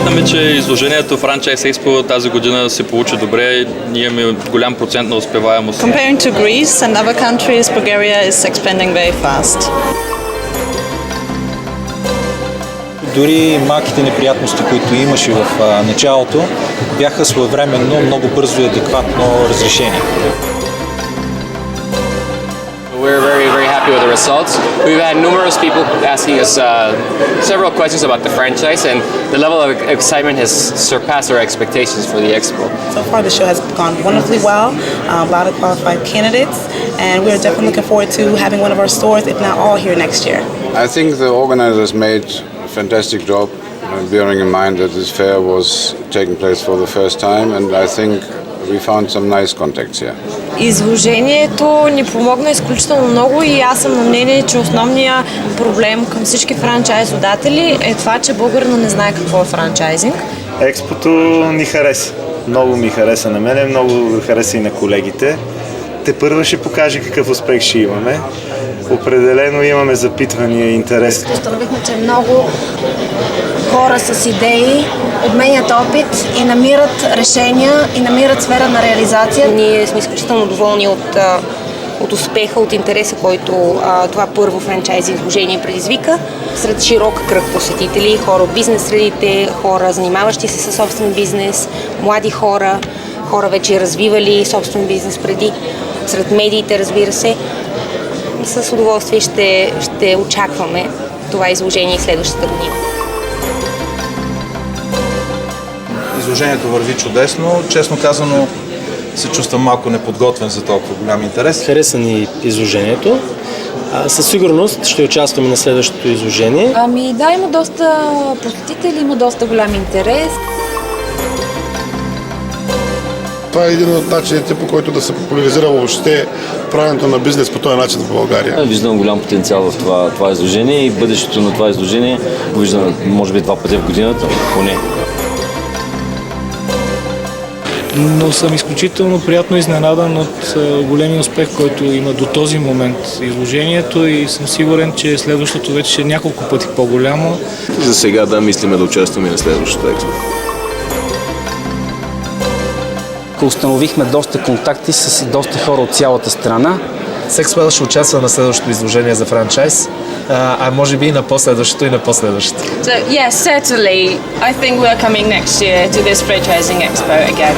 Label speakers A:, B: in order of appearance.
A: Смятаме, че изложението Franchise Expo тази година се получи добре. Ние имаме голям процент на успеваемост.
B: Comparing to Greece and other countries, Bulgaria is expanding very fast.
C: Дори малките неприятности, които имаше в началото, бяха своевременно, много бързо и адекватно разрешени.
D: We're very happy with the results. We've had numerous people asking us several questions about the franchise, and the level of excitement has surpassed our expectations for the expo.
E: So far, the show has gone wonderfully well. A lot of qualified candidates, and we're definitely looking forward to having one of our stores, if not all, here next year.
F: I think the organizers made a fantastic job, bearing in mind that this fair was taking place for the first time, and I think we found some nice contacts here.
G: Изложението ни помогна изключително много и аз съм на мнение, че основният проблем към всички франчайзодатели е това, че българина не знае какво е франчайзинг.
H: Експото ни хареса. Много ми хареса на мене, много хареса и на колегите. Тепърва ще покаже какъв успех ще имаме. Определено имаме запитвания и интерес.
I: Установихме, че много хора с идеи обменят опит и намират решения и намират сфера на реализация.
G: Ние сме изключително доволни от успеха, от интереса, който това първо франчайзи изложение предизвика. Сред широк кръг посетители, хора от бизнес средите, хора занимаващи се със собствен бизнес, млади хора, хора вече развивали собствен бизнес преди, сред медиите, разбира се. С удоволствие ще очакваме това изложение следващата година.
J: Изложението върви чудесно. Честно казано, се чувствам малко неподготвен за толкова голям интерес.
K: Хареса ни изложението. Със сигурност ще участваме на следващото изложение.
L: Да, има доста посетители, има доста голям интерес.
M: Това е един от начините, по който да се популяризира въобще правенето на бизнес по този начин в България.
N: Виждам голям потенциал в това изложение и бъдещето на това изложение го виждам може би 2 пъти в годината, поне.
O: Но съм изключително приятно изненадан от големия успех, който има до този момент изложението и съм сигурен, че следващото вече ще е няколко пъти по-голямо.
P: За сега да мислиме да участваме на следващото експо.
K: Установихме доста контакти с доста хора от цялата страна.
Q: Sexwell ще участва на следващото изложение за франчайз, а може би и на последващото и на последващото.
B: So yes, certainly, I think we are coming next year to this franchising expo again.